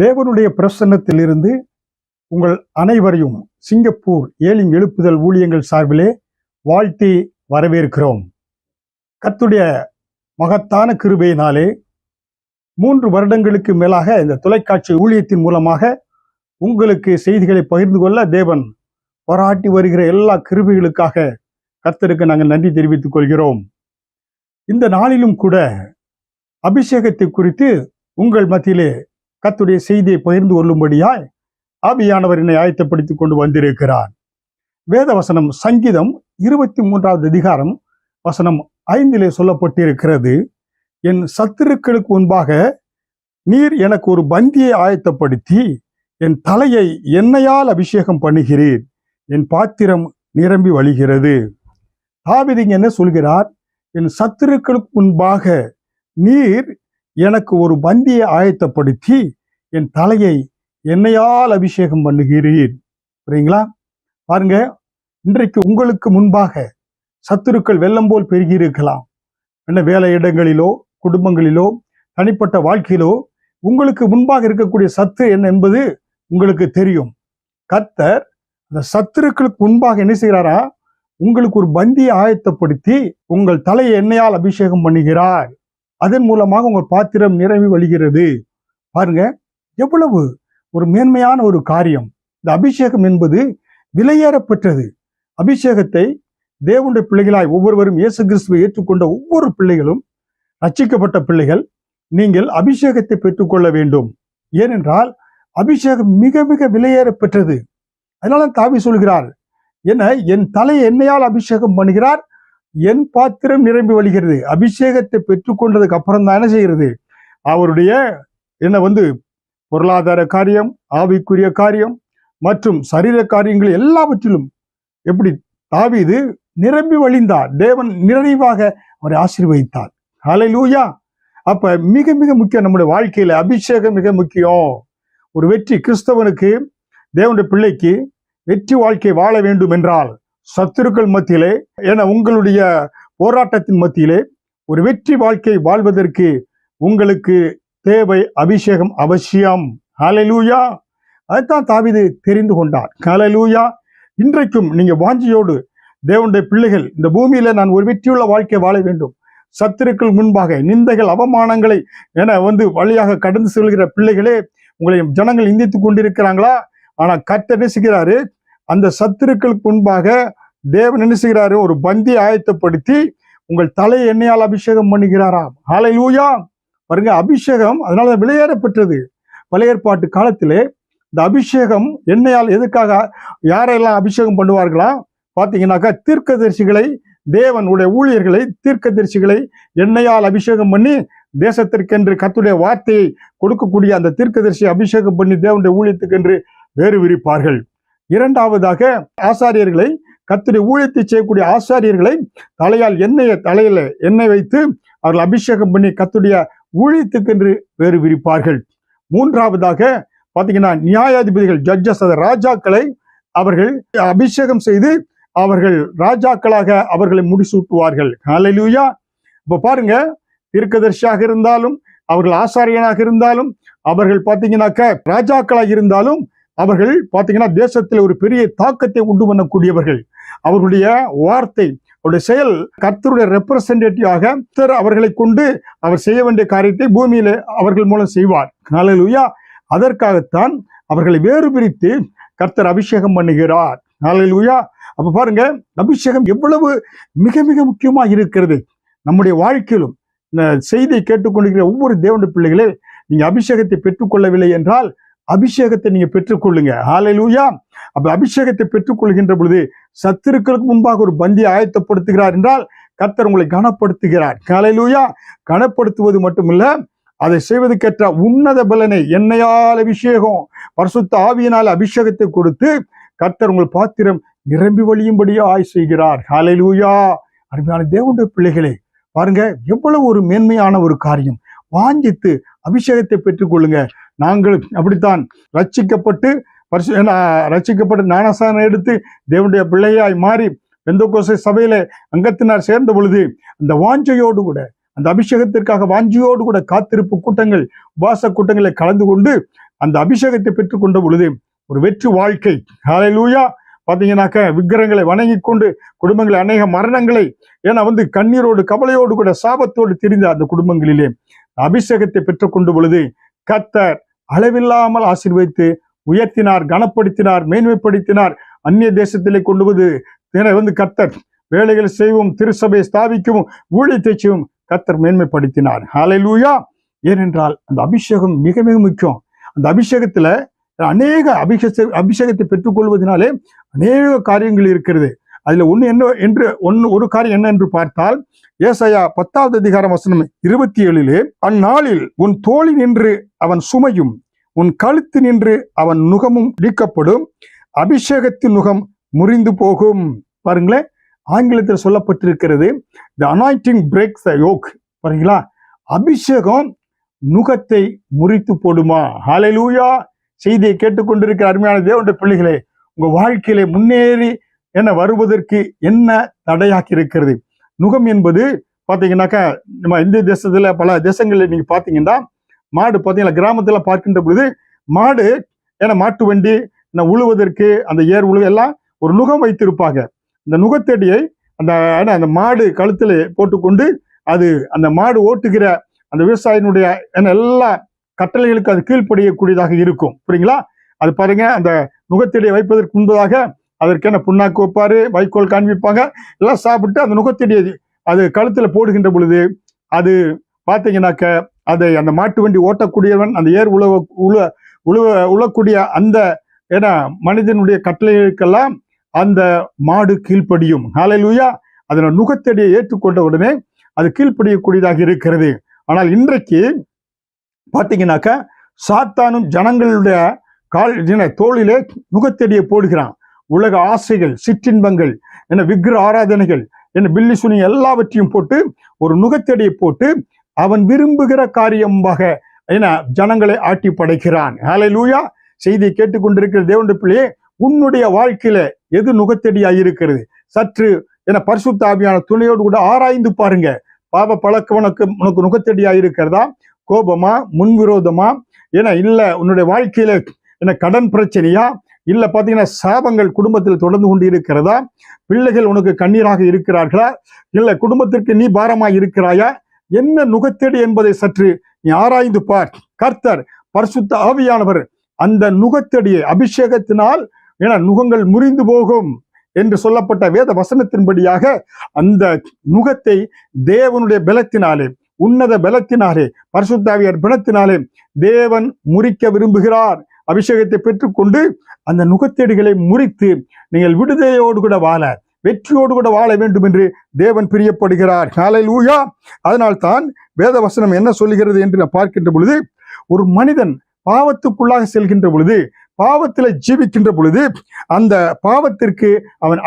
தேவனுடைய பிரசன்னத்திலிருந்து உங்கள் அனைவரையும் சிங்கப்பூர் ஏலிம் எழுப்புதல் ஊழியங்கள் சார்பிலே வாழ்த்தி வரவேற்கிறோம். கர்த்தருடைய மகத்தான கிருபையினாலே 3 வருடங்களுக்கு மேலாக இந்த தொலைக்காட்சி ஊழியத்தின் மூலமாக உங்களுக்கு செய்திகளை பகிர்ந்து கொள்ள தேவன் பாராட்டி வருகிற எல்லா கிருபைகளுக்காக கர்த்தருக்கு நாங்கள் நன்றி தெரிவித்துக் கொள்கிறோம். இந்த நாளிலும் கூட அபிஷேகத்தை குறித்து உங்கள் மத்தியிலே கர்த்தருடைய செய்தியை பகிர்ந்து கொள்ளும்படியாய் ஆவியானவர் என்னை ஆயத்தப்படுத்திக் கொண்டு வந்திருக்கிறார். வேத வசனம் சங்கீதம் 23வது அதிகாரம் வசனம் 5 சொல்லப்பட்டிருக்கிறது, என் சத்துருக்களுக்கு முன்பாக நீர் எனக்கு ஒரு பந்தியை ஆயத்தப்படுத்தி என் தலையை எண்ணெயால் அபிஷேகம் பண்ணுகிறீர், என் பாத்திரம் நிரம்பி வழிகிறது. தாவீது என்ன சொல்கிறார்? என் சத்துருக்களுக்கு முன்பாக நீர் எனக்கு ஒரு பந்தியை ஆயத்தப்படுத்தி என் தலையை எண்ணெயால் அபிஷேகம் பண்ணுகிறீர். புரியுங்களா? பாருங்க, இன்றைக்கு உங்களுக்கு முன்பாக சத்துருக்கள் வெள்ளம் போல் பெருகி இருக்கலாம். என்ன வேலை இடங்களிலோ, குடும்பங்களிலோ, தனிப்பட்ட வாழ்க்கையிலோ உங்களுக்கு முன்பாக இருக்கக்கூடிய சத்து என்ன என்பது உங்களுக்கு தெரியும். கர்த்தர் அந்த சத்துருக்களுக்கு முன்பாக என்ன செய்கிறாரா? உங்களுக்கு ஒரு பந்தியை ஆயத்தப்படுத்தி உங்கள் தலையை எண்ணெயால் அபிஷேகம் பண்ணுகிறார். அதன் மூலமாக உங்கள் பாத்திரம் நிரம்பி வழிகிறது. பாருங்க, எவ்வளவு ஒரு மேன்மையான ஒரு காரியம். இந்த அபிஷேகம் என்பது விலையேறப்பெற்றது. அபிஷேகத்தை தேவனுடைய பிள்ளைகளாய் ஒவ்வொருவரும் இயேசு கிறிஸ்துவை ஏற்றுக்கொண்ட ஒவ்வொரு பிள்ளைகளும், ரட்சிக்கப்பட்ட பிள்ளைகள், நீங்கள் அபிஷேகத்தை பெற்றுக்கொள்ள வேண்டும். ஏனென்றால் அபிஷேகம் மிக மிக விலையேறப்பெற்றது. அதனால தாவீது சொல்கிறார், என் தலையை எண்ணெயால் அபிஷேகம் பண்ணுகிறார், என் பாத்திரம் நிரம்பி வழிகிறது. அபிஷேகத்தை பெற்றுக்கொண்டதுக்கு அப்புறம் தான் என்ன செய்கிறது? அவருடைய பொருளாதார காரியம், ஆவிக்குரிய காரியம் மற்றும் சரீர காரியங்கள் எல்லாவற்றிலும் எப்படி தாவீது நிரம்பி வழிந்தார். தேவன் நிறைவாக அவரை ஆசீர்வதித்தார். ஹல்லேலூயா. அப்ப மிக மிக முக்கியம், நம்முடைய வாழ்க்கையில அபிஷேகம் மிக முக்கியம். ஒரு வெற்றி கிறிஸ்தவனுக்கு, தேவனுடைய பிள்ளைக்கு வெற்றி வாழ்க்கை வாழ வேண்டும் என்றால் சத்துருக்கள் மத்தியிலே, உங்களுடைய போராட்டத்தின் மத்தியிலே ஒரு வெற்றி வாழ்க்கை வாழ்வதற்கு உங்களுக்கு தேவை அபிஷேகம் அவசியம். ஹல்லேலூயா. அதுதான் தாவீது தெரிந்து கொண்டார். ஹல்லேலூயா. இன்றைக்கும் நீங்க வாஞ்சியோடு தேவனுடைய பிள்ளைகள், இந்த பூமியில நான் ஒரு வெற்றியுள்ள வாழ்க்கை வாழ வேண்டும், சத்துருக்கள் முன்பாக நிந்தைகள் அவமானங்களை வழியாக கடந்து செல்கிற பிள்ளைகளே, உங்களை ஜனங்கள் நிந்தித்துக் கொண்டிருக்கிறாங்களா? ஆனா கர்த்தர் என்ன செய்கிறாரு? அந்த சத்துருக்களுக்கு முன்பாக தேவன் என்ன செய்கிறாரு? ஒரு பந்தி ஆயத்தப்படுத்தி உங்கள் தலை எண்ணெயால் அபிஷேகம் பண்ணுகிறாராம். ஹல்லேலூயா. பாருங்க, அபிஷேகம் அதனால விலையேறப்பெற்றது. பழைய ஏற்பாட்டு காலத்திலே இந்த அபிஷேகம் எண்ணெயால் எதுக்காக, யாரெல்லாம் அபிஷேகம் பண்ணுவார்களா? பார்த்தீங்கன்னாக்கா தீர்க்கதரிசிகளை, தேவனுடைய ஊழியர்களை, தீர்க்கதரிசிகளை எண்ணெயால் அபிஷேகம் பண்ணி தேசத்திற்கென்று கர்த்தருடைய வார்த்தையை கொடுக்கக்கூடிய அந்த தீர்க்கதரிசி அபிஷேகம் பண்ணி தேவனுடைய ஊழியத்துக்கென்று வேறு விரிப்பார்கள். இரண்டாவதாக ஆசாரியர்களை, கர்த்தருடைய ஊழியத்தை செய்யக்கூடிய ஆசாரியர்களை தலையில எண்ணெய் வைத்து அவர்கள் அபிஷேகம் பண்ணி கர்த்தருடைய ஊழியத்துக்கென்று வேறு விரிப்பார்கள். மூன்றாவதாக பார்த்தீங்கன்னா நியாயாதிபதிகள், ஜட்ஜஸ், ராஜாக்களை அவர்கள் அபிஷேகம் செய்து அவர்கள் ராஜாக்களாக அவர்களை முடிசூட்டுவார்கள். ஹல்லேலூயா. இப்ப பாருங்க, தீர்க்கதரிசியாக இருந்தாலும், அவர்கள் ஆசாரியனாக இருந்தாலும், அவர்கள் பார்த்தீங்கன்னாக்க ராஜாக்களாக இருந்தாலும், அவர்கள் பார்த்தீங்கன்னா தேசத்தில் ஒரு பெரிய தாக்கத்தை உண்டு பண்ணக்கூடியவர்கள். அவர்களுடைய வார்த்தை, அவருடைய செயல் கர்த்தருடைய ரெப்ரசன்டேட்டிவாக அவர்களை கொண்டு அவர் செய்ய வேண்டிய காரியத்தை பூமியில அவர்கள் மூலம் செய்வார். ஹல்லேலூயா. அதற்காகத்தான் அவர்களை வேறு பிரித்து கர்த்தர் அபிஷேகம் பண்ணுகிறார். ஹல்லேலூயா. அப்ப பாருங்க, அபிஷேகம் எவ்வளவு மிக மிக முக்கியமா இருக்கிறது நம்முடைய வாழ்க்கையிலும். இந்த செய்தியை கேட்டுக்கொண்டிருக்கிற ஒவ்வொரு தேவனுடைய பிள்ளைகளே, நீங்க அபிஷேகத்தை பெற்றுக்கொள்ளவில்லை என்றால் அபிஷேகத்தை நீங்க பெற்றுக்கொள்ளுங்க. ஹல்லேலூயா. அப்ப அபிஷேகத்தை பெற்றுக்கொள்கின்ற பொழுது சத்துருக்களுக்கு முன்பாக ஒரு பந்தியை ஆயத்தப்படுத்துகிறார் என்றால் கர்த்தர் உங்களை கனப்படுத்துகிறார். ஹல்லேலூயா. கனப்படுத்துவது மட்டுமில்ல, அதை செய்வதற்கேற்ற உன்னத பலனை எண்ணெயால் அபிஷேகம், பரிசுத்த ஆவியினால் அபிஷேகத்தை கொடுத்து கர்த்தர் உங்கள் பாத்திரம் நிரம்பி வழியும்படியாய் செய்கிறார். ஹல்லேலூயா. அருமையான தேவனுடைய பிள்ளைகளே, பாருங்க எவ்வளவு ஒரு மேன்மையான ஒரு காரியம். வாஞ்சித்து அபிஷேகத்தை பெற்றுக்கொள்ளுங்க. நாங்கள் அப்படித்தான் ரட்சிக்கப்பட்டு ஞானஸ்நானம் எடுத்து தேவனுடைய பிள்ளையாய் மாறி பெந்தெக்கோஸ்தே சபையில அங்கத்தினார் சேர்ந்த பொழுது அந்த வாஞ்சையோடு கூட, அந்த அபிஷேகத்திற்காக வாஞ்சியோடு கூட காத்திருப்பு கூட்டங்கள், உபாச கூட்டங்களை கலந்து கொண்டு அந்த அபிஷேகத்தை பெற்றுக்கொண்ட பொழுது ஒரு வெற்றி வாழ்க்கை. ஹல்லேலூயா. பாத்தீங்கன்னாக்க விக்கிரங்களை வணங்கி கொண்டு குடும்பங்களை அநேக மரணங்களை ஏன்னா கண்ணீரோடு கவலையோடு கூட சாபத்தோடு திரிந்த அந்த குடும்பங்களிலே அபிஷேகத்தை பெற்றுக்கொண்ட பொழுது கர்த்தர் அளவில்லாமல் ஆசீர்வதித்து உயர்த்தினார், கனப்படுத்தினார், மேன்மைப்படுத்தினார். அந்நிய தேசத்திலே கொண்டு கர்த்தர் வேலைகளை செய்வோம், திருசபையை ஸ்தாபிக்கவும், ஊழியத்தை செய்வோம் கர்த்தர் மேன்மைப்படுத்தினார். ஹல்லேலூயா. ஏனென்றால் அந்த அபிஷேகம் மிக மிக முக்கியம். அந்த அபிஷேகத்துல அநேக அபிஷேகத்தை பெற்றுக்கொள்வதனாலே அநேக காரியங்கள் இருக்கிறது. அதுல ஒரு காரியம் என்ன என்று பார்த்தால், ஏசாயா 10வது அதிகாரம் வசனம் 27 அந்நாளில் உன் தோளி நின்று அவன் சுமையும் உன் கழுத்து நின்று அவன் நுகமும் நீக்கப்படும், அபிஷேகத்தின் நுகம் முறிந்து போகும். பாருங்களேன், ஆங்கிலத்தில் சொல்லப்பட்டிருக்கிறது the anointing breaks the yoke. பாருங்களா, அபிஷேகம் நுகத்தை முறித்து போடுமா? ஹல்லேலூயா. செய்தியை கேட்டுக்கொண்டிருக்கிற அருமையான தேவனுடைய பிள்ளைகளே, உங்க வாழ்க்கையிலே முன்னேறி வருவதற்கு என்ன தடையாக்கி இருக்கிறது? நுகம் என்பது பாத்தீங்கன்னாக்கா நம்ம இந்திய தேசத்துல பல தேசங்களில் நீங்க பாத்தீங்கன்னா மாடு பாத்தீங்கன்னா கிராமத்துல பார்க்கின்ற பொழுது மாடு மாட்டு வண்டி உழுவதற்கு அந்த ஏர் உழு எல்லாம் ஒரு நுகம் வைத்திருப்பாங்க. அந்த நுகத்தடியை அந்த மாடு கழுத்துல போட்டுக்கொண்டு அது அந்த மாடு ஓட்டுகிற அந்த விவசாயினுடைய எல்லா கட்டளைகளுக்கு அது கீழ்ப்படியக்கூடியதாக இருக்கும். புரியுங்களா? அது பாருங்க, அந்த நுகத்தடியை வைப்பதற்கு முன்பதாக அதற்கு புண்ணாக்கு வைப்பாரு, வைக்கோல் காண்பிப்பாங்க, எல்லாம் சாப்பிட்டு அந்த நுகத்தடியை அது கழுத்துல போடுகின்ற பொழுது அது பாத்தீங்கன்னாக்க அதை அந்த மாட்டு வண்டி ஓட்டக்கூடியவன் அந்த ஏர் உழக்கூடிய அந்த மனிதனுடைய கட்டளைகளுக்கெல்லாம் அந்த மாடு கீழ்ப்படியும். ஹல்லேலூயா. அதன நுகத்தடியை ஏற்றுக்கொண்ட உடனே அது கீழ்ப்படியக்கூடியதாக இருக்கிறது. ஆனால் இன்றைக்கு பாத்தீங்கன்னாக்க சாத்தானும் ஜனங்களுடைய தோளிலே நுகத்தடியை போடுகிறான். உலக ஆசைகள், சிற்றின்பங்கள், விக்கிர ஆராதனைகள், பில்லி சுனி எல்லாவற்றையும் போட்டு ஒரு நுகத்தடியை போட்டு அவன் விரும்புகிற காரியமாக ஜனங்களை ஆட்டி படைக்கிறான். ஹல்லேலூயா. செய்தியை கேட்டுக்கொண்டிருக்கிற தேவனுடைய பிள்ளையே, உன்னுடைய வாழ்க்கையில எது நுகத்தடியாய் இருக்கிறது? சற்று பரிசுத்த ஆவியான துணையோடு கூட ஆராய்ந்து பாருங்க. பாவ பழக்கம் உனக்கு நுகத்தடியாய் இருக்கிறதா? கோபமா, முன்விரோதமா, இல்ல உன்னுடைய வாழ்க்கையில கடன் பிரச்சனையா, இல்ல பாத்தீங்கன்னா சாபங்கள் குடும்பத்தில் தொடர்ந்து கொண்டு இருக்கிறதா? பிள்ளைகள் உனக்கு கண்ணீராக இருக்கிறார்களா? இல்ல குடும்பத்திற்கு நீ பாரமாய் இருக்கிறாயா? என்ன நுகத்தடி என்பதை சற்று நீ ஆராய்ந்து பார். கர்த்தர் பரிசுத்த ஆவியானவர் அந்த நுகத்தடியை அபிஷேகத்தினால் நுகங்கள் முறிந்து போகும் என்று சொல்லப்பட்ட வேத வசனத்தின்படியாக அந்த நுகத்தை தேவனுடைய பலத்தினாலே, உன்னத பலத்தினாலே, பரிசுத்த ஆவியார் பலத்தினாலே தேவன் முறிக்க விரும்புகிறார். அபிஷேகத்தை பெற்றுக்கொண்டு அந்த நுகத்தடிகளை முறித்து நீங்கள் விடுதலையோடு கூட வாழ, வெற்றியோடு கூட வாழ வேண்டும் என்று தேவன் பிரியப்படுகிறார். ஹல்லேலூயா. அதனால் தான் வேத வசனம் என்ன சொல்லுகிறது என்று நான் பார்க்கின்ற பொழுது, ஒரு மனிதன் பாவத்துக்குள்ளாக செல்கின்ற பொழுது, பாவத்தில் ஜீவிக்கின்ற பொழுது அந்த பாவத்திற்கு அவன்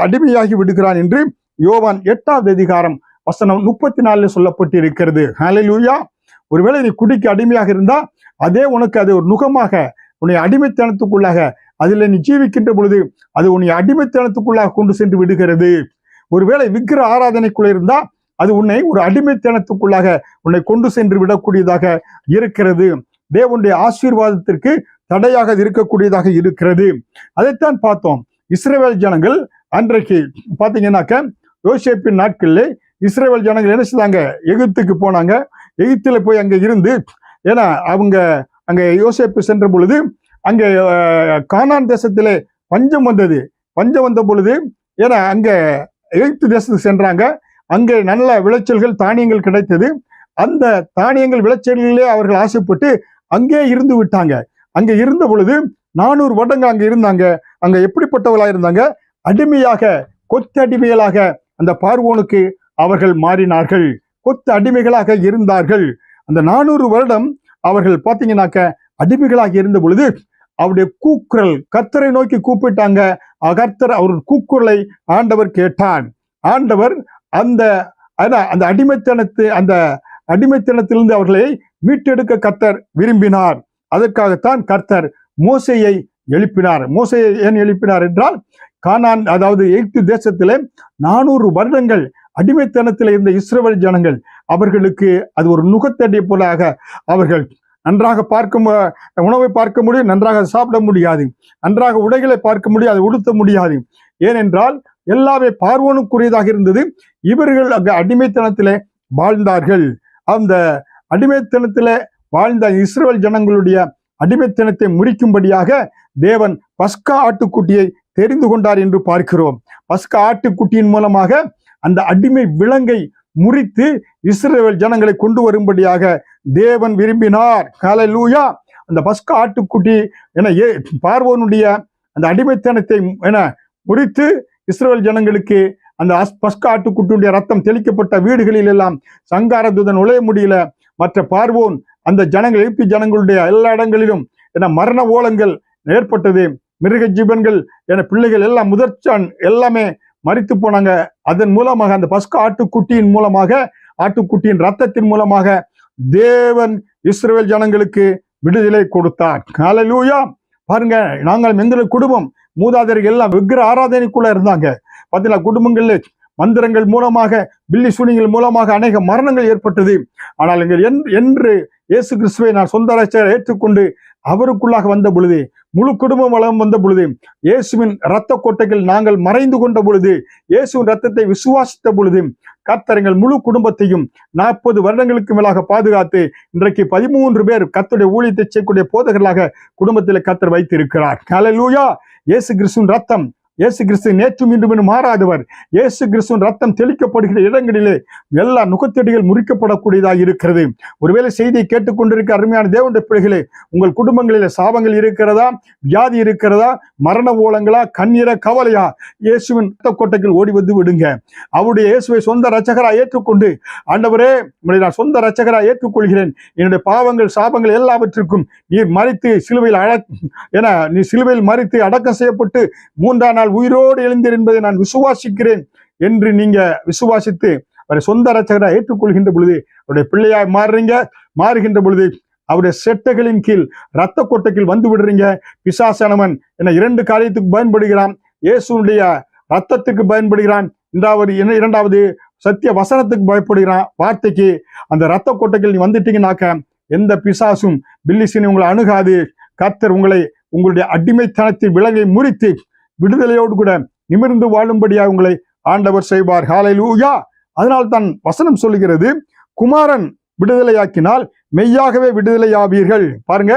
அடிமையாகி விடுகிறான் என்று யோவான் 8வது அதிகாரம் வசனம் 34 சொல்லப்பட்டு இருக்கிறது. ஹல்லேலூயா. ஒருவேளை நீ குடிக்கு அடிமையாக இருந்தா அதே உனக்கு அது ஒரு நுகமாக உன்னை அடிமைத்தனத்துக்குள்ளாக அதில் நீ ஜீவிக்கின்ற பொழுது அது உன்னை அடிமைத்தனத்துக்குள்ளாக கொண்டு சென்று விடுகிறது. ஒருவேளை விக்கிர ஆராதனைக்குள்ள இருந்தா அது உன்னை ஒரு அடிமைத்தனத்துக்குள்ளாக உன்னை கொண்டு சென்று விடக்கூடியதாக இருக்கிறது. தேவனுடைய ஆசீர்வாதத்திற்கு தடையாக இருக்கக்கூடியதாக இருக்கிறது. அதைத்தான் பார்த்தோம். இஸ்ரவேல் ஜனங்கள் அன்றைக்கு பாத்தீங்கன்னாக்க யோசேப்பின் நாட்களில் இஸ்ரவேல் ஜனங்கள் என்ன செய்தாங்க? எகிப்துக்கு போனாங்க. எகிப்துல போய் அங்க இருந்து அவங்க அங்க யோசேப்பு சென்ற பொழுது அங்கே கானான் தேசத்திலே பஞ்சம் வந்தது. பஞ்சம் வந்த பொழுது அங்க எகிப்து தேசத்துக்கு சென்றாங்க. அங்கே நல்ல விளைச்சல்கள், தானியங்கள் கிடைத்தது. அந்த தானியங்கள் விளைச்சல்களிலே அவர்கள் ஆசைப்பட்டு அங்கே இருந்து விட்டாங்க. அங்க இருந்த பொழுது 400 வருடங்கள் அங்க இருந்தாங்க. அங்க எப்படிப்பட்டவர்களாக இருந்தாங்க? அடிமையாக, கொத்து அடிமைகளாக அந்த பார்வோனுக்கு அவர்கள் மாறினார்கள். கொத்து அடிமைகளாக இருந்தார்கள். அந்த 400 வருடம் அவர்கள் பாத்தீங்கன்னாக்க அடிமைகளாக இருந்த பொழுது அவருடைய கூக்குரல், கர்த்தரை நோக்கி கூப்பிட்டாங்க. கர்த்தர் அவர் கூக்குரலை ஆண்டவர் கேட்டான். ஆண்டவர் அந்த அடிமைத்தனத்திலிருந்து அவர்களை மீட்டெடுக்க கர்த்தர் விரும்பினார். அதற்காகத்தான் கர்த்தர் மோசேயை எழுப்பினார். மோசேயை ஏன் எழுப்பினார் என்றால், கானான் அதாவது எகிப்து தேசத்திலே 400 வருடங்கள் அடிமைத்தனத்தில் இருந்த இஸ்ரவேல் ஜனங்கள், அவர்களுக்கு அது ஒரு நுகத்தடி போலாக அவர்கள் நன்றாக உணவை பார்க்க முடியும், நன்றாக சாப்பிட முடியாது. நன்றாக உடைகளை பார்க்க முடியும், அதை உடுத்த முடியாது. ஏனென்றால் எல்லாமே பார்வோனுக்குரியதாக இருந்தது. இவர்கள் அங்கு அடிமைத்தனத்திலே வாழ்ந்தார்கள். அந்த அடிமைத்தனத்திலே வாழ்ந்த இஸ்ரவேல் ஜனங்களுடைய அடிமைத்தனத்தை முறிக்கும்படியாக தேவன் பஸ்கா ஆட்டுக்குட்டியை தெரிந்து கொண்டார் என்று பார்க்கிறோம். பஸ்கா ஆட்டுக்குட்டியின் மூலமாக அந்த அடிமை விலங்கை முறித்து இஸ்ரவேல் ஜனங்களை கொண்டு வரும்படியாக தேவன் விரும்பினார். ஹல்லேலூயா. அந்த பஸ்கா ஆட்டுக்குட்டி என பார்வோனுடைய அந்த அடிமைத்தனத்தை என முறித்து இஸ்ரவேல் ஜனங்களுக்கு அந்த பஸ்கா ஆட்டுக்குட்டியுடைய ரத்தம் தெளிக்கப்பட்ட வீடுகளில் எல்லாம் சங்கார தூதன் நுழைய முடியல. மற்ற பார்வோன் அந்த ஜனங்கள் எகிப்து ஜனங்களுடைய எல்லா இடங்களிலும் என மரண ஓலங்கள் ஏற்பட்டது. மிருக ஜீவன்கள் என பிள்ளைகள் எல்லாம் முதற்சான் எல்லாமே மரித்து போனாங்க. அதன் மூலமாக அந்த பஸ்கா ஆட்டுக்குட்டியின் மூலமாக, ஆட்டுக்குட்டியின் ரத்தத்தின் மூலமாக தேவன் இஸ்ரவேல் ஜனங்களுக்கு விடுதலை கொடுத்தார். ஹல்லேலூயா. பாருங்க, நாங்கள் எங்கள் குடும்பம் மூதாதையர்கள் எல்லாம் விக்கிர ஆராதனைக்குள்ள இருந்தாங்க. பார்த்தீங்களா, குடும்பங்கள்ல மந்திரங்கள் மூலமாக, பில்லி சூனியங்கள் மூலமாக அநேக மரணங்கள் ஏற்பட்டது. ஆனால் என்று இயேசு கிறிஸ்துவை நான் சொந்த ரட்சகரை ஏற்றுக்கொண்டு அவருக்குள்ளாக வந்த பொழுது, முழு குடும்பம் வளம் வந்த பொழுது, இயேசுவின் இரத்த கோட்டைகள் நாங்கள் மறைந்து கொண்ட பொழுது, இயேசுவின் ரத்தத்தை விசுவாசித்த பொழுது, கர்த்தர் எங்கள் முழு குடும்பத்தையும் 40 வருடங்களுக்கு மேலாக பாதுகாத்து இன்றைக்கு 13 பேர் கர்த்தருடைய ஊழியத்தை செய்யக்கூடிய போதகர்களாக குடும்பத்தில் கர்த்தர் வைத்திருக்கிறார். ஹல்லேலூயா. இயேசு கிறிஸ்துவின் ரத்தம், இயேசு கிறிஸ்து நேற்றும் இன்றும் மாறாதவர். இயேசு கிறிஸ்துவின் ரத்தம் தெளிக்கப்படுகிற இடங்களிலே எல்லா நுகத்தடிகள் முறிக்கப்படக்கூடியதாக இருக்கிறது. ஒருவேளை செய்தியை கேட்டுக்கொண்டிருக்க அருமையான தேவனுடைய பிள்ளைகளே, உங்கள் குடும்பங்களிலே சாபங்கள் இருக்கிறதா, வியாதி இருக்கிறதா, மரண ஓலங்களா, கண்ணீரா, கவலையா, இயேசுவின் ரத்த கோட்டைகள் ஓடி வந்து விடுங்க. அவருடைய இயேசுவை சொந்த ரட்சகராக ஏற்றுக்கொண்டு, ஆண்டவரே உங்களை நான் சொந்த ரட்சகராக ஏற்றுக்கொள்கிறேன், என்னுடைய பாவங்கள் சாபங்கள் எல்லாவற்றிற்கும் நீர் மரித்து சிலுவையில் நீ சிலுவையில் மரித்து அடக்கம் செய்யப்பட்டு 3ஆம் நாள் உயிரோடு எழுந்தீர் என்பதை நான் விசுவாசிக்கிறேன் என்று நீங்க விசுவாசித்து அவரை சொந்த ரட்சகராக ஏற்றுக்கொள்கின்ற பொழுது, அவருடைய பிள்ளையாய் மாறுகின்ற பொழுது அவருடைய செட்டைகளின் கீழ், ரத்த கோட்டைக்கு வந்து விடுறீங்க. பிசாசானவன் என 2 காரியத்துக்கு பயன்படுகிறான். இயேசுடைய ரத்தத்துக்கு பயன்படுகிறான். இரண்டாவது சத்திய வசனத்துக்கு பயப்படுகிறான். வார்த்தைக்கு அந்த ரத்த கோட்டைகள் நீ வந்துட்டீங்கன்னாக்க எந்த பிசாசும் பில்லிசினை உங்களை அணுகாது. கர்த்தர் உங்களுடைய அடிமைத்தனத்தின் விலங்கை முறித்து விடுதலையோடு கூட நிமிர்ந்து வாழும்படியாக உங்களை ஆண்டவர் செய்வார். ஹல்லேலூயா. அதனால் தான் வசனம் சொல்லுகிறது, குமாரன் விடுதலையாக்கினால் மெய்யாகவே விடுதலையாவீர்கள். பாருங்க,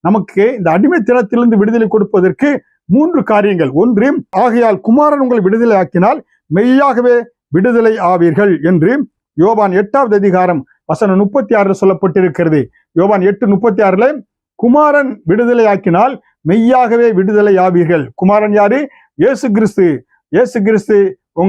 நமக்கு இந்த அடிமைத்தனத்திலிருந்து விடுதலை கொடுப்பதற்கு 3 காரியங்கள். ஒன்று, ஆகையால் குமாரன் உங்களை விடுதலையாக்கினால் மெய்யாகவே விடுதலை ஆவீர்கள் என்று யோவான் 8ஆம் அதிகாரம் வசனம் 36 சொல்லப்பட்டிருக்கிறது. யோவான் 8:36 குமாரன் விடுதலையாக்கினால் மெய்யாகவே விடுதலை ஆவீர்கள். குமாரன் யாரு? இயேசு கிறிஸ்து. இயேசு கிறிஸ்து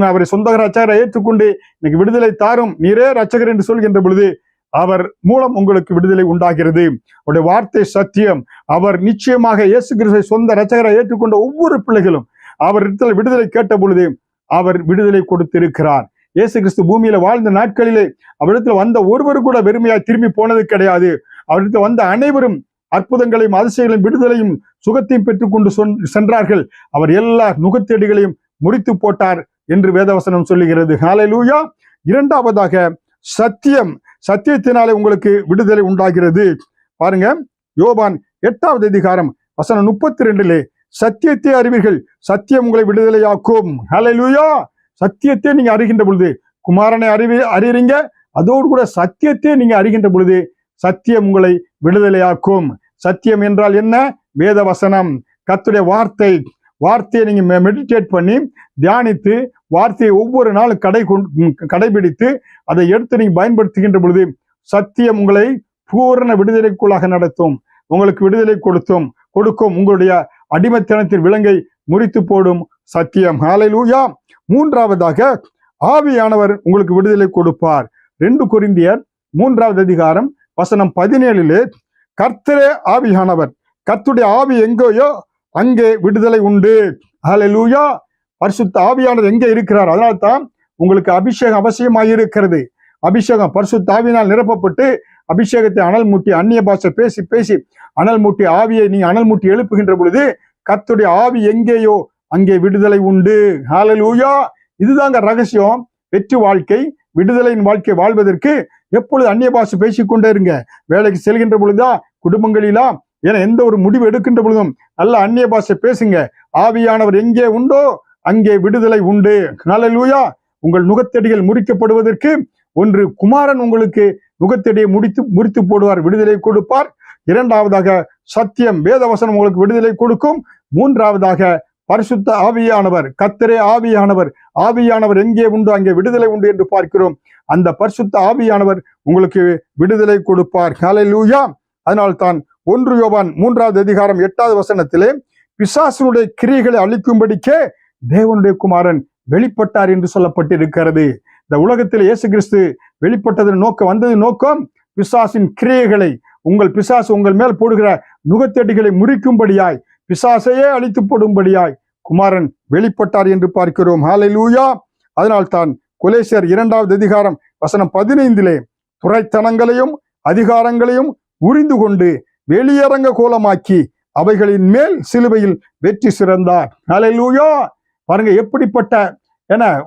அவரை சொந்த ரட்சகரை ஏற்றுக்கொண்டு இன்னைக்கு விடுதலை தாரும், நீரே ரட்சகர் என்று சொல்கின்ற பொழுது அவர் மூலம் உங்களுக்கு விடுதலை உண்டாகிறது. அவருடைய வார்த்தை சத்தியம். அவர் நிச்சயமாக இயேசு கிறிஸ்துவை சொந்த ரட்சகரை ஏற்றுக்கொண்ட ஒவ்வொரு பிள்ளைகளும் அவரிடத்தில் விடுதலை கேட்ட பொழுது அவர் விடுதலை கொடுத்திருக்கிறார். இயேசு கிறிஸ்து பூமியில வாழ்ந்த நாட்களிலே அவரிடத்தில் வந்த ஒருவர் கூட வெறுமையாய் திரும்பி போனது கிடையாது. அவரிடத்தில் வந்த அனைவரும் அற்புதங்களையும் அதிசயங்களையும் விடுதலையும் சுகத்தையும் பெற்றுக்கொண்டு சென்றார்கள். அவர் எல்லா நுகத்தேடிகளையும் முறித்து போட்டார் என்று வேதவசனம் சொல்லுகிறது. ஹல்லேலூயா. இரண்டாவதாக சத்தியம். சத்தியத்தினாலே உங்களுக்கு விடுதலை உண்டாகிறது. பாருங்க, யோவான் 8ஆம் அதிகாரம் வசனம் 32 சத்தியத்தை அறிவீர்கள், சத்தியம் உங்களை விடுதலையாக்கும். ஹல்லேலூயா. சத்தியத்தை நீங்க அறிகின்ற பொழுது குமாரனை அறிறீங்க, அதோடு கூட சத்தியத்தை நீங்க அறிகின்ற பொழுது சத்தியம் உங்களை விடுதலையாக்கும். சத்தியம் என்றால் என்ன? வேதவசனம், கர்த்தருடைய வார்த்தையை நீங்க மெடிடேட் பண்ணி தியானித்து வார்த்தையை ஒவ்வொரு நாளும் கடைபிடித்து அதை எடுத்து நீங்க பயன்படுத்துகின்ற பொழுது சத்தியம் உங்களை பூரண விடுதலைக்குள்ளாக நடத்தும். உங்களுக்கு விடுதலை கொடுக்கும். உங்களுடைய அடிமைத்தனத்தின் விலங்கை முறித்து போடும் சத்தியம். ஹல்லேலூயா. மூன்றாவதாக ஆவியானவர் உங்களுக்கு விடுதலை கொடுப்பார். 2 கொரிந்தியர் 3ஆம் அதிகாரம் வசனம் 17 கர்த்தரே ஆவியானவர், கர்த்தருடைய ஆவி எங்கேயோ அங்கே விடுதலை உண்டு. ஹல்லேலூயா. பரிசுத்த ஆவியானவர் எங்கே இருக்கிறார்? அதனால தான் உங்களுக்கு அபிஷேகம் அவசியமாக இருக்கிறது. அபிஷேகம் பரிசுத்த ஆவியினால் நிரப்பப்பட்டு அபிஷேகத்தை அனல் மூட்டி அந்நிய பாஷை பேசி அனல் மூட்டி ஆவியை நீ அனல் மூட்டி எழுப்புகின்ற பொழுது கர்த்தருடைய ஆவி எங்கேயோ அங்கே விடுதலை உண்டு. ஹல்லேலூயா. இதுதாங்க ரகசியம். வெற்றி வாழ்க்கை, விடுதலையின் வாழ்க்கை வாழ்வதற்கு எப்பொழுது அந்நிய பாஷை பேசிக்கொண்டே இருங்க. வேலைக்கு செல்கின்ற பொழுதுதான் குடும்பங்களிலாம் என எந்த ஒரு முடிவு எடுக்கின்ற பொழுதும் நல்ல அந்நிய பாஷை பேசுங்க. ஆவியானவர் எங்கே உண்டோ அங்கே விடுதலை உண்டு. ஹல்லேலூயா. உங்கள் நுகத்தடிகள் முறிக்கப்படுவதற்கு ஒன்று, குமாரன் உங்களுக்கு நுகத்தடியை முறித்து போடுவார், விடுதலை கொடுப்பார். இரண்டாவதாக சத்தியம் வேதவசனம் உங்களுக்கு விடுதலை கொடுக்கும். மூன்றாவதாக பரிசுத்த ஆவியானவர், கர்த்தரே ஆவியானவர், ஆவியானவர் எங்கே உண்டு அங்கே விடுதலை உண்டு என்று பார்க்கிறோம். அந்த பரிசுத்த ஆவியானவர் உங்களுக்கு விடுதலை கொடுப்பார். ஹல்லேலூயா. அதனால்தான் 1 யோவான் 3வது அதிகாரம் 8வது வசனத்திலே பிசாசினுடைய கிரியைகளை அழிக்கும்படிக்கே தேவனுடைய குமாரன் வெளிப்பட்டார் என்று சொல்லப்பட்டிருக்கிறது. இந்த உலகத்தில் இயேசு கிறிஸ்து வந்தது நோக்கம் பிசாசின் கிரியைகளை, பிசாசு உங்கள் மேல் போடுகிற நுகத்தடிகளை முறிக்கும்படியாய், பிசாசையே அழித்து போடும்படியாய் குமாரன் வெளிப்பட்டார் என்று பார்க்கிறோம். ஹல்லேலூயா. அதனால்தான் கொலேசியர் 2வது அதிகாரம் வசனம் 15 துரைத்தனங்களையும் அதிகாரங்களையும் உரிந்து கொண்டு வெளியரங்க கோலமாக்கி அவைகளின் மேல் சிலுவையில் வெற்றி சிறந்தார். ஹல்லேலூயா. பாருங்க, எப்படிப்பட்ட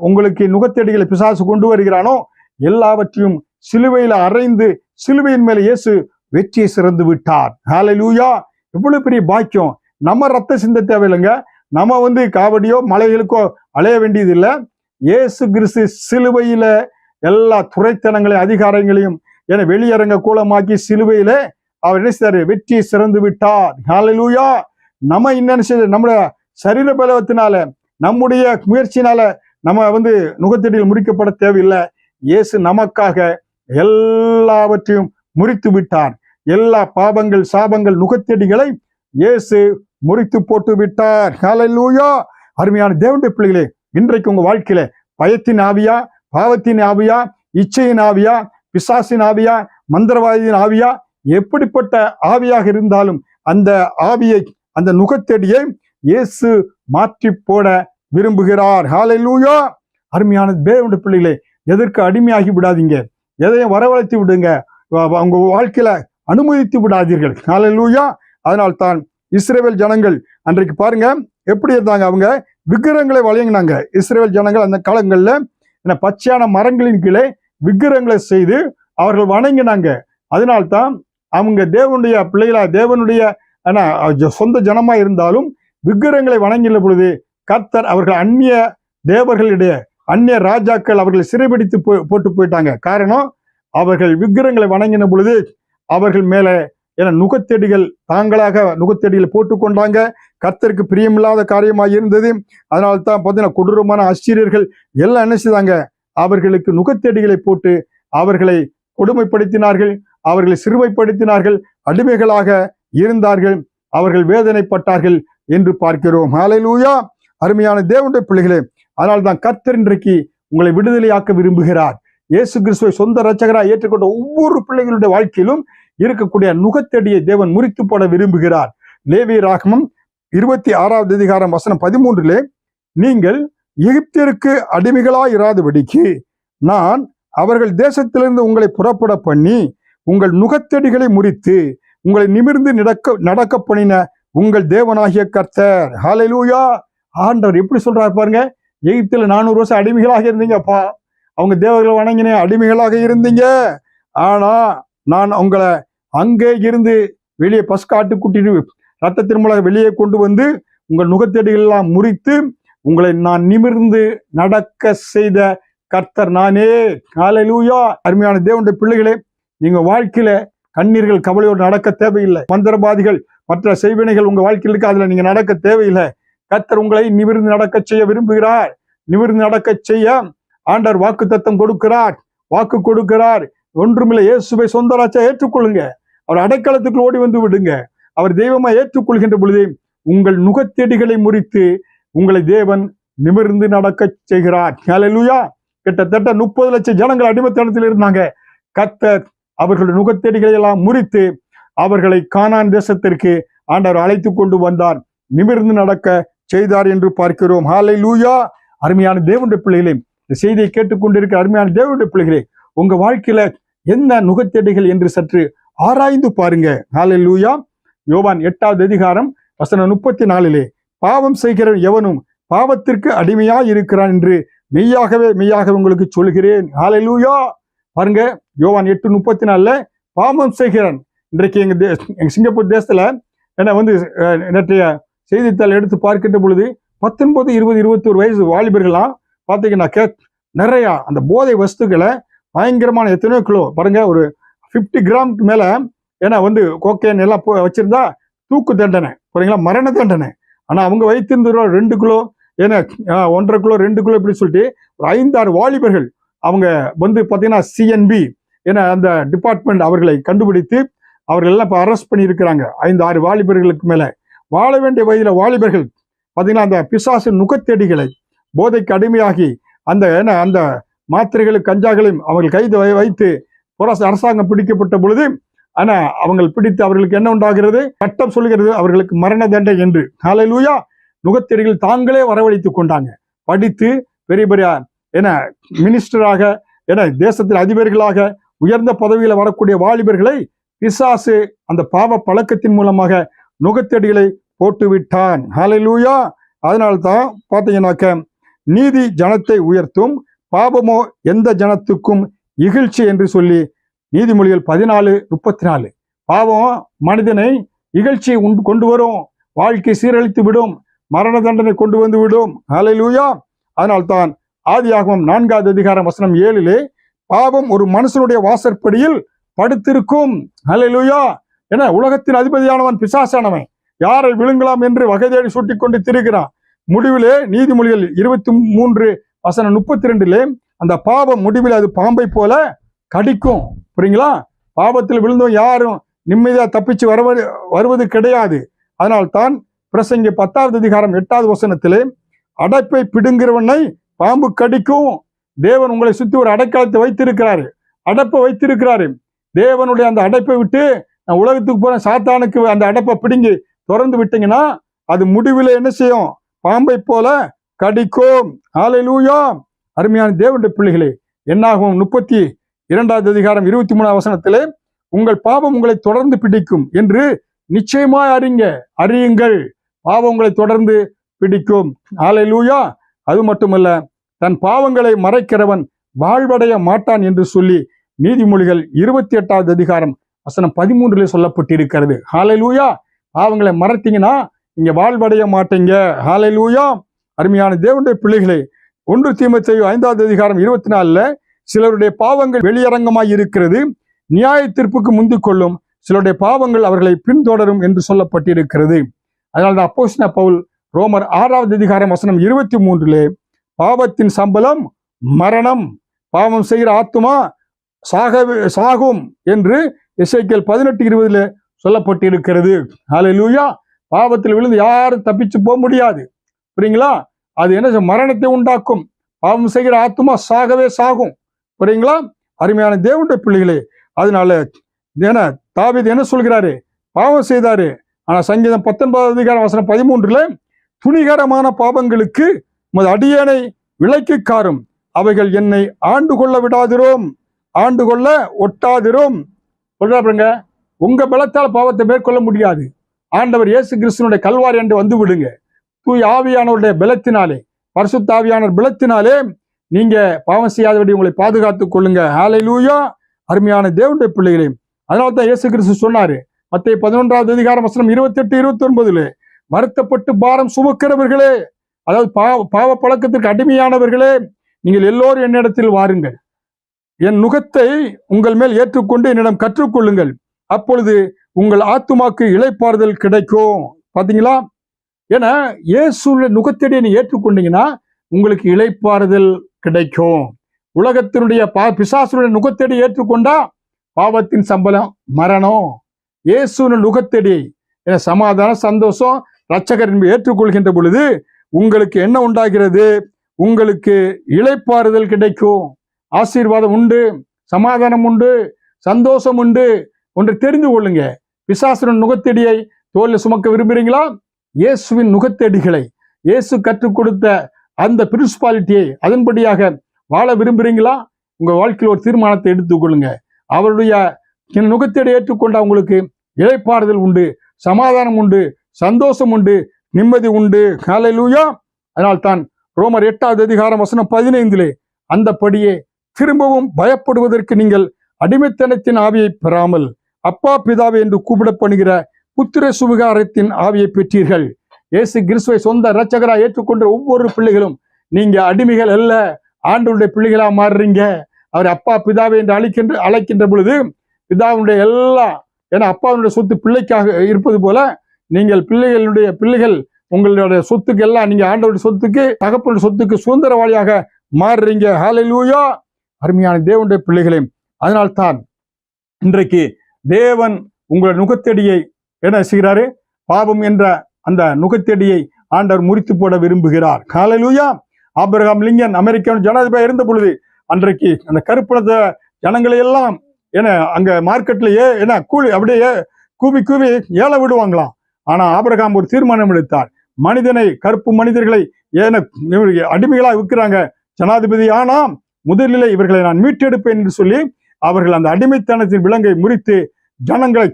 உங்களுக்கு நுகத்தடிகளை பிசாசு கொண்டு வருகிறானோ எல்லாவற்றையும் சிலுவையில அறைந்து சிலுவையின் மேல இயேசு வெற்றியை சிறந்து விட்டார். ஹல்லேலூயா. எவ்வளவு பெரிய பாக்கியம். நம்ம ரத்த சிந்த தேவையில்லைங்க. நம்ம காவடியோ மலைகளுக்கோ அலைய வேண்டியது இல்லை. இயேசு கிறிஸ்து சிலுவையில எல்லா துரைத்தனங்களையும் அதிகாரங்களையும் வெளியரங்க கூலமாக்கி சிலுவையில அவர் என்ன செய்தாரு? வெற்றியை சிறந்து விட்டார். ஹல்லேலூயா. நம்ம என்ன செய்ய, நம்முடைய சரீர பலவத்தினால நம்முடைய முயற்சியினால நம்ம நுகத்தடியில் முறிக்கப்பட தேவையில்லை. இயேசு நமக்காக எல்லாவற்றையும் முறித்து விட்டார். எல்லா பாவங்கள் சாபங்கள் நுகத்தடிகளை இயேசு முறித்து போட்டு விட்டார். ஹல்லேலூயா. அருமையான தேவனுடைய பிள்ளைகளே, இன்றைக்கு உங்க வாழ்க்கையில பயத்தின் ஆவியா, பாவத்தின் ஆவியா, இச்சையின் ஆவியா, பிசாசின் ஆவியா, மந்திரவாதியின் ஆவியா, எப்படிப்பட்ட ஆவியாக இருந்தாலும் அந்த ஆவியை, அந்த நுகத்தடியை இயேசு மாற்றி போட விரும்புகிறார். ஹல்லேலூயா. அருமையான தேவனுடைய பிள்ளைகளே, எதற்கு அடிமையாகி விடாதீங்க. எதையும் வரவழைத்து விடுங்க. உங்க வாழ்க்கையில அனுமதித்து விடாதீர்கள். ஹல்லேலூயா. அதனால்தான் இஸ்ரவேல் ஜனங்கள் அன்றைக்கு பாருங்க எப்படி இருந்தாங்க. அவங்க விக்கிரகங்களை வழங்கினாங்க. இஸ்ரவேல் ஜனங்கள் அந்த காலங்கள்ல பச்சையான மரங்களின் கீழே விக்கிரகங்களை செய்து அவர்கள் வணங்கினாங்க. அதனால்தான் அவங்க தேவனுடைய பிள்ளைகளா, தேவனுடைய சொந்த ஜனமா இருந்தாலும் விக்கிரகங்களை வணங்கின பொழுது கர்த்தர் அவர்கள் அந்நிய தேவர்களுடைய அந்நிய ராஜாக்கள் அவர்களை சிறைபிடித்து போட்டு போயிட்டாங்க. காரணம், அவர்கள் விக்கிரகங்களை வணங்கின பொழுது அவர்கள் மேல நுகத்தடிகள் தாங்களாக நுகத்தடிகள் போட்டுக்கொண்டாங்க. கர்த்தருக்கு பிரியமில்லாத காரியமாக இருந்தது. அதனால்தான் பார்த்தீங்கன்னா கொடூரமான ஆசிரியர்கள் எல்லாம் என்ன செய்தாங்க? அவர்களுக்கு நுகத்தடிகளை போட்டு அவர்களை கொடுமைப்படுத்தினார்கள், அவர்களை சிறுமைப்படுத்தினார்கள், அடிமைகளாக இருந்தார்கள், அவர்கள் வேதனைப்பட்டார்கள் என்று பார்க்கிறோம். ஹல்லேலூயா. அருமையான தேவனுடைய பிள்ளைகளே, அதனால்தான் கர்த்தர் இன்றைக்கு உங்களை விடுதலையாக்க விரும்புகிறார். இயேசு கிறிஸ்துவை சொந்த இரட்சகராக ஏற்றுக்கொண்ட ஒவ்வொரு பிள்ளைகளுடைய வாழ்க்கையிலும் இருக்கக்கூடிய நுகத்தடியை தேவன் முறித்து போட விரும்புகிறார். லேவியராகமம் 26வது அதிகாரம் வசனம் 13 நீங்கள் எகிப்தியருக்கு அடிமைகளாய் இராதபடிக்கு நான் அவர்கள் தேசத்திலிருந்து உங்களை புறப்பட பண்ணி உங்கள் நுகத்தடிகளை முறித்து உங்களை நிமிர்ந்து நடக்க பண்ணின உங்கள் தேவனாகிய கர்த்தர். ஹல்லேலூயா. ஆண்டவர் எப்படி சொல்றாரு பாருங்க. எகிப்தில் 400 வருஷம் அடிமைகளாக இருந்தீங்கப்பா, அவங்க தேவர்களை வணங்கின அடிமைகளாக இருந்தீங்க. ஆனா நான் உங்களை அங்கே இருந்து வெளியே பஸ்காட்டு கூட்டிட்டு ரத்தத்தின் மூலம் வெளியே கொண்டு வந்து உங்கள் நுகத்தடிகள் எல்லாம் முறித்து உங்களை நான் நிமிர்ந்து நடக்க செய்த கர்த்தர் நானே. ஹல்லேலூயா. அருமையான தேவனுடைய பிள்ளைகளே, நீங்க வாழ்க்கையில கண்ணீர்கள் கவலையோடு நடக்க தேவையில்லை. மந்திரவாதிகள் மற்ற செய்வினைகள் உங்க வாழ்க்கையில் இருக்கு, அதுல நீங்க நடக்க தேவையில்லை. கர்த்தர் உங்களை நிமிர்ந்து நடக்க செய்ய விரும்புகிறார். நிமிர்ந்து நடக்க செய்ய ஆண்டவர் வாக்குத்தத்தம் கொடுக்கிறார். ஒன்றுமில்லை, இயேசுவை சொந்த ராஜா ஏற்றுக்கொள்ளுங்க. அவர் அடைக்கலத்துக்கு ஓடி வந்து விடுங்க. அவர் தெய்வமா ஏற்றுக்கொள்கின்ற பொழுது உங்கள் நுகத்தடிகளை முறித்து உங்களை தேவன் நிமிர்ந்து நடக்க செய்கிறார். ஹல்லேலூயா. கிட்டத்தட்ட 30 லட்சம் ஜனங்கள் அடிமைத்தனத்தில் இருந்தாங்க. கர்த்தர் அவர்களுடைய நுகத்தடிகளை எல்லாம் முறித்து அவர்களை கானான் தேசத்திற்கு ஆண்டவர் அழைத்து கொண்டு வந்தார், நிமிர்ந்து நடக்க செய்தார் என்று பார்க்கிறோம். ஹல்லேலூயா. அருமையான தேவனுடைய பிள்ளைகளே, இந்த செய்தியை கேட்டுக்கொண்டிருக்கிற அருமையான தேவனுடைய பிள்ளைகளே, உங்க வாழ்க்கையில என்ன நுகத்தடிகள் என்று சற்று ஆராய்ந்து பாருங்க. ஹல்லேலூயா. யோவான் 8வது அதிகாரம் வசனம் 34 பாவம் செய்கிற எவனும் பாவத்திற்கு அடிமையாய் இருக்கிறான் என்று மெய்யாகவே உங்களுக்கு சொல்கிறேன். ஹல்லேலூயா. பாருங்க, யோவான் 8:34 பாவம் செய்கிறான். இன்றைக்கு எங்க சிங்கப்பூர் தேசத்துல என்ன வந்து நேற்றைய செய்தித்தாள் எடுத்து பார்க்கின்ற பொழுது 19, 20, 21 வயசு வாலிபர்கள்லாம் பார்த்தீங்கன்னாக்க நிறைய அந்த போதை வஸ்துக்களை பயங்கரமான எத்தனையோ கிலோ பாருங்க, ஒரு 50 கிராமுக்கு மேல ஏன்னா வந்து கோக்கைன் எல்லாம் வச்சிருந்தா தூக்கு தண்டனை, புரியுங்களா, மரண தண்டனை. ஆனா அவங்க வைத்திருந்த 2 கிலோ, ஏன்னா 1.5 கிலோ 2 கிலோ இப்படி சொல்லிட்டு ஒரு 5-6 வாலிபர்கள் அவங்க வந்து பார்த்தீங்கன்னா CNB ஏன்னா அந்த டிபார்ட்மெண்ட் அவர்களை கண்டுபிடித்து அவர்கள் எல்லாம் இப்போ அரெஸ்ட் பண்ணி இருக்கிறாங்க. 5-6 வாலிபர்களுக்கு மேல வாழ வேண்டிய வயதுல வாலிபர்கள் பார்த்தீங்கன்னா அந்த பிசாசு நுகத்தெடிகளை போதைக்கு அடிமையாகி அந்த மாத்திரைகளும் கஞ்சாக்களையும் அவர்கள் கைது வைத்து அரசாங்கம் பிடிக்கப்பட்ட பொழுது ஆனா அவங்க பிடித்து அவர்களுக்கு என்ன உண்டாகிறது? சட்டம் சொல்கிறது அவர்களுக்கு மரண தண்டனை என்று. ஹல்லேலூயா. நுகத்தெடிகள் தாங்களே வரவழைத்துக் கொண்டாங்க. படித்து பெரிய பெரிய மினிஸ்டராக தேசத்தில் அதிபர்களாக உயர்ந்த பதவியில வரக்கூடிய வாலிபர்களை பிசாசு அந்த பாவ பழக்கத்தின் மூலமாக நுகத்தடிகளை போட்டு விட்டான். ஹல்லேலூயா. அதனால்தான் பார்த்தீங்கன்னாக்க நீதி ஜனத்தை உயர்த்தும், பாவமோ எந்த ஜனத்துக்கும் இகழ்ச்சி என்று சொல்லி நீதிமொழிகள் 14:34. பாவம் மனிதனை இகழ்ச்சியை கொண்டு வரும், வாழ்க்கை சீரழித்து விடும், மரண தண்டனை கொண்டு வந்து விடும். ஹல்லேலூயா. அதனால்தான் ஆதியாகமம் 4வது அதிகாரம் வசனம் 7 பாவம் ஒரு மனுஷனுடைய வாசற்படியில் படுத்திருக்கும். ஹல்லேலூயா. என உலகத்தின் அதிபதியானவன் பிசாசானவன் யாரை விழுங்கலாம் என்று வகை தேடி சூட்டிக் கொண்டு திரிகிறான். முடிவிலே நீதிமொழிகள் 23 வசனம் 32 அந்த பாவம் முடிவில் அது பாம்பை போல கடிக்கும். புரியுங்களா? பாவத்தில் விழுந்தோம் யாரும் நிம்மதியா தப்பிச்சு வருவது கிடையாது. அதனால்தான் பிரசங்கி 10வது அதிகாரம் 8வது வசனத்திலே அடைப்பை பிடுங்கிறவனை பாம்பு கடிக்கும். தேவன் உங்களை சுத்தி ஒரு அடைக்காலத்தை வைத்திருக்கிறாரு, அடைப்பை வைத்திருக்கிறாரு. தேவனுடைய அந்த அடைப்பை விட்டு நான் உலகத்துக்கு போற சாத்தானுக்கு அந்த அடைப்பை பிடுங்கி திறந்து விட்டீங்கன்னா அது முடிவில் என்ன செய்யும்? பாம்பை போல கடிக்கும். ஹல்லேலூயா. அருமையான தேவனுடைய பிள்ளைகளே, என்னாகும் 32வது அதிகாரம் 23வது வசனத்திலே உங்கள் பாவம் உங்களை தொடர்ந்து பிடிக்கும் என்று நிச்சயமாய் அறியுங்கள். பாவம் உங்களை தொடர்ந்து பிடிக்கும். ஹல்லேலூயா. அது மட்டுமல்ல, தன் பாவங்களை மறைக்கிறவன் வாழ்வடைய மாட்டான் என்று சொல்லி நீதிமொழிகள் 28வது அதிகாரம் வசனம் 13 சொல்லப்பட்டிருக்கிறது. ஹல்லேலூயா. பாவங்களை மறைத்தீங்கன்னா நீங்க வாழ்வடைய மாட்டீங்க. ஹல்லேலூயா. அருமையான தேவனுடைய பிள்ளைகளே, 1 தீமோத்தேயு 5வது அதிகாரம் 24 சிலருடைய பாவங்கள் வெளியரங்கமாய் இருக்கிறது, நியாய தீர்ப்புக்கு முந்திக் கொள்ளும், சிலருடைய பாவங்கள் அவர்களை பின்தொடரும் என்று சொல்லப்பட்டிருக்கிறது. அதனால்தான் அப்போஸ்தலனாகிய பவுல் ரோமர் 6வது அதிகாரம் வசனம் 23 பாவத்தின் சம்பளம் மரணம், பாவம் செய்கிற ஆத்துமா சாகும் என்று எசேக்கியேல் 18:20 சொல்லப்பட்டிருக்கிறது. ஹல்லேலூயா. பாவத்தில் விழுந்து யாரும் தப்பிச்சு போக முடியாது. புரியுங்களா? அது என்ன மரணத்தை உண்டாக்கும். பாவம் செய்கிற ஆத்துமா சாகவே சாகும். புரியுங்களா? அருமையான தேவனுடைய பிள்ளைகளே, அதனால தாவீது என்ன சொல்கிறாரு? பாவம் செய்தாரு. ஆனா சங்கீதம் 19வது அதிகாரம் வசனம் 13 துணிகரமான பாவங்களுக்கு அடியேனை விலைக்கு காரும், அவைகள் என்னை ஆண்டு கொள்ள விடாதிரும், ஆண்டு கொள்ள ஒட்டாதிரும். சொல்றாங்க, உங்க பலத்தால் பாவத்தை மேற்கொள்ள முடியாது. ஆண்டவர் இயேசு கிறிஸ்துவினுடைய கல்வாரி என்று வந்து விடுங்க. தூய் ஆவியானவருடைய பலத்தினாலே, பரிசுத்த ஆவியானவர் பலத்தினாலே நீங்க பாவம் செய்யாதபடி உங்களை பாதுகாத்துக் கொள்ளுங்க. ஹல்லேலூயா. அருமையான தேவனுடைய பிள்ளைகளே, அதனால்தான் இயேசு கிறிஸ்து சொன்னாரு மத்தேயு 11வது அதிகாரம் வசனம் 28, 29 வருத்தப்பட்டு பாரம் சுமக்கிறவர்களே, அதாவது பாவ பழக்கத்திற்கு அடிமையானவர்களே, நீங்கள் எல்லோரும் என்னிடத்தில் வாருங்கள், என் நுகத்தை உங்கள் மேல் ஏற்றுக்கொண்டு என்னிடம் கற்றுக்கொள்ளுங்கள், அப்பொழுது உங்கள் ஆத்துமாக்கு இளைப்பாறுதல் கிடைக்கும். பாத்தீங்களா? ஏன்னா இயேசுவின் நுகத்தடியை நீ ஏற்றுக்கொண்டீங்கன்னா உங்களுக்கு இளைப்பாறுதல் கிடைக்கும். உலகத்தினுடைய பிசாசுடைய நுகத்தடி ஏற்றுக்கொண்டா பாவத்தின் சம்பளம் மரணம். இயேசுவின் நுகத்தடி சமாதானம், சந்தோஷம், இரட்சகர் ஏற்றுக்கொள்கின்ற பொழுது உங்களுக்கு என்ன உண்டாகிறது? உங்களுக்கு இளைப்பாறுதல் கிடைக்கும், ஆசீர்வாதம் உண்டு, சமாதானம் உண்டு, சந்தோஷம் உண்டு. ஒன்று தெரிந்து கொள்ளுங்க, பிசாசுவின் நுகத்தடியை தோளில் சுமக்க விரும்புகிறீங்களா? இயேசுவின் நுகத்தடிகளை, இயேசு கற்றுக் கொடுத்த அந்த பிரின்சிபாலிட்டியை அதன்படியாக வாழ விரும்புகிறீங்களா? உங்க வாழ்க்கையில் ஒரு தீர்மானத்தை எடுத்துக்கொள்ளுங்க. அவருடைய நுகத்தடி ஏற்றுக்கொண்ட உங்களுக்கு இளைப்பாறுதல் உண்டு, சமாதானம் உண்டு, சந்தோஷம் உண்டு, நிம்மதி உண்டு. ஹல்லேலூயா. அதனால்தான் ரோமர் 8வது அதிகாரம் வசனம் 15 அந்தபடியே திரும்பவும் பயப்படுவதற்கு நீங்கள் அடிமைத்தனத்தின் ஆவியை பெறாமல் அப்பா பிதாவே என்று கூப்பிடப்படுகிற புத்திர சுவிகாரத்தின் ஆவியை பெற்றீர்கள். இயேசு கிறிஸ்துவை சொந்த இரட்சகராக ஏற்றுக்கொண்ட ஒவ்வொரு பிள்ளைகளும் நீங்க அடிமைகள் அல்ல, ஆண்டவருடைய பிள்ளைகளா மாறுறீங்க. அவர் அப்பா பிதாவை என்று அழைக்கின்ற பொழுது பிதாவுடைய ஏன்னா அப்பாவுடைய சொத்து பிள்ளைக்காக இருப்பது போல நீங்கள் பிள்ளைகள் உங்களுடைய சொத்துக்கு எல்லாம் நீங்க ஆண்டவருடைய சொத்துக்கு, தகப்பனுடைய சொத்துக்கு சுதந்திரவாளியாக மாறுறீங்க. ஹல்லேலூயா. அருமையான தேவனுடைய பிள்ளைகளே, அதனால்தான் இன்றைக்கு தேவன் உங்களுடைய நுகத்தடியை என்ன செய்கிறாரு? பாவம் என்ற அந்த நுகத்தடியை ஆண்டவர் முறித்து போட விரும்புகிறார். ஹல்லேலூயா. ஆபிரகாம் லிங்கன் அமெரிக்கன் ஜனாதிபதி இருந்த பொழுது அன்றைக்கு அந்த கருப்பினத்த ஜனங்களை எல்லாம் அங்க மார்க்கெட்ல கூலி அப்படியே கூவி ஏல விடுவாங்களாம். ஆனா ஆபிரகாம் ஒரு தீர்மானம் எடுத்தார். கருப்பு மனிதர்களை அடிமைகளா விற்கிறாங்க, ஜனாதிபதி ஆனா முதலில் இவர்களை நான் மீட்டெடுப்பேன் என்று சொல்லி அவர்கள் அந்த அடிமைத்தனத்தின் விலங்கை முறித்து ஜனங்களை,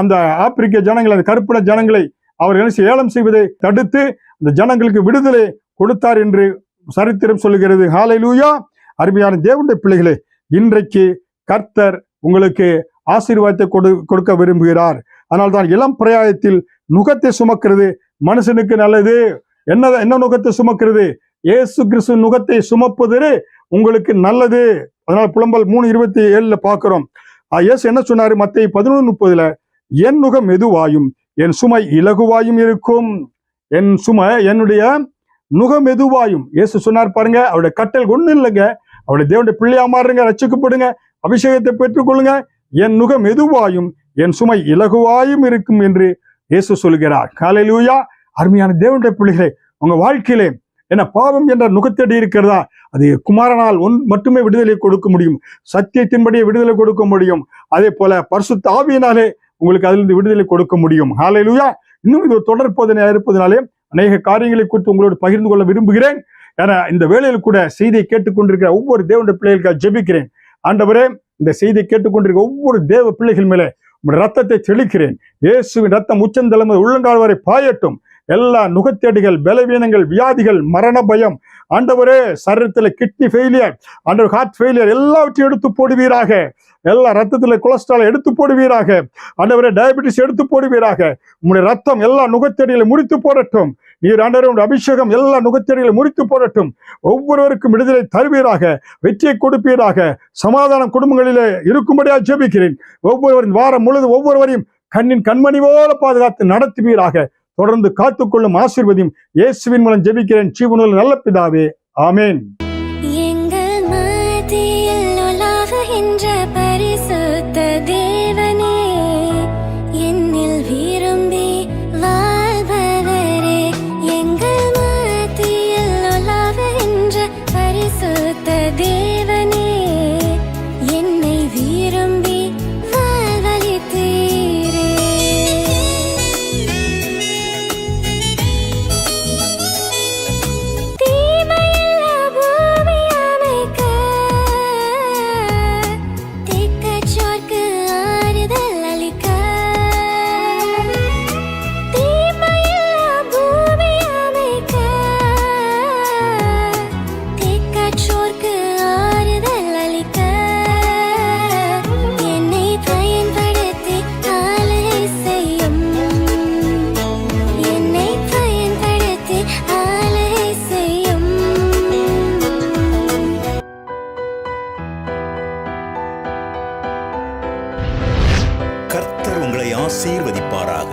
அந்த ஆப்பிரிக்க ஜனங்களை, அந்த கருப்பின ஜனங்களை அவர் ஏலம் செய்வதை தடுத்து அந்த ஜனங்களுக்கு விடுதலை கொடுத்தார் என்று சரித்திரம் சொல்லுகிறது. ஹல்லேலூயா. அருமையான தேவனுடைய பிள்ளைகளே, இன்றைக்கு கர்த்தர் உங்களுக்கு ஆசீர்வாதத்தை கொடுக்க விரும்புகிறார். அதனால்தான் இளம் பிராயத்தில் நுகத்தை சுமக்கிறது மனுஷனுக்கு நல்லது. என்ன நுகத்தை சுமக்கிறது? இயேசு கிறிஸ்து நுகத்தை சுமப்பது உங்களுக்கு நல்லது. அதனால புலம்பல் 3:27 பார்க்கிறோம். இயேசு என்ன சொன்னாரு? மத்தேயு 11:30 என் நுகம் மெதுவாயும் என் சுமை இலகுவாயும் இருக்கும். என்னுடைய நுகம் மெதுவாயும். இயேசு சொன்னார் பாருங்க, அவருடைய கட்டல் ஒண்ணு இல்லைங்க. அவருடைய தேவனுடைய பிள்ளையா மாறுங்க, ரட்சிக்கப்படுங்க, அபிஷேகத்தை பெற்றுக்கொள்ளுங்க. என் நுகம் மெதுவாயும் என் சுமை இலகுவாயும் இருக்கும் என்று இயேசு சொல்கிறார். ஹல்லேலூயா. அருமையான தேவனுடைய பிள்ளைகளே, உங்க வாழ்க்கையிலே பாவம் என்ற நுகத்தடி இருக்கிறதா? அது குமாரனால் மட்டுமே விடுதலை கொடுக்க முடியும், சத்தியத்தின்படியே விடுதலை கொடுக்க முடியும். அதே போல பரிசுத்த ஆவியினாலே உங்களுக்கு அதிலிருந்து விடுதலை கொடுக்க முடியும். ஹல்லேலூயா. இன்னும் இது தொடர் போதனையா இருப்பதனாலே அநேக காரியங்களை குறித்து உங்களோடு பகிர்ந்து கொள்ள விரும்புகிறேன். ஏன்னா இந்த வேளையில் கூட செய்தியை கேட்டுக்கொண்டிருக்கிற ஒவ்வொரு தேவனுடைய பிள்ளைகளுக்காக ஜெபிக்கிறேன். ஆண்டவரே, இந்த செய்தியை கேட்டுக்கொண்டிருக்கிற ஒவ்வொரு தேவ பிள்ளைகள் மேலே உங்களுடைய ரத்தத்தை தெளிக்கிறேன். இயேசுவின் ரத்தம் உச்சந்தலை உள்ளங்கால் வரை பாயட்டும். எல்லா நுகத்தேடுகள், பலவீனங்கள், வியாதிகள், மரண பயம், ஆண்டவரே சரீரத்தில் கிட்னி ஃபெயிலியர், ஆண்டவர் ஹார்ட் ஃபெயிலியர் எல்லாவற்றையும் எடுத்து போடுவீராக. எல்லா ரத்தத்தில் கொலஸ்ட்ரால் எடுத்து போடுவீராக. ஆண்டவரே டயபெட்டிஸ் எடுத்து போடுவீராக. உங்களுடைய ரத்தம் எல்லா நுகத்தேடுகளை முறித்து போடட்டும். நீர் ஆண்டவரே உங்களுடைய அபிஷேகம் எல்லா நுகத்தேடுகளை முறித்து போடட்டும். ஒவ்வொருவருக்கும் விடுதலை தருவீராக, வெற்றியை கொடுப்பீராக. சமாதானம் குடும்பங்களிலே இருக்கும்படியாக ஜெபிக்கிறேன். ஒவ்வொருவரின் வாரம் முழுவதும் ஒவ்வொருவரையும் கண்மணி போல பாதுகாத்து நடத்துவீராக. தொடர்ந்து காத்துக்கொள்ளும் ஆசீர்வதியும் இயேசுவின் மூலம் ஜெபிக்கிறேன் ஜீவனுள்ள நல்ல பிதாவே, ஆமென். எங்கள் மத்தியில் உலாவுகின்ற பரிசுத்த தேவனே, என்னில் விரும்பி வாழ்பவரே, எங்கள் மத்தியில் உலாவுகின்ற பரிசுத்த தேவனே, என்னை விரும்பி வாழ்வளித்தீரே. கர்த்தர் உங்களை ஆசீர்வதிப்பாராக.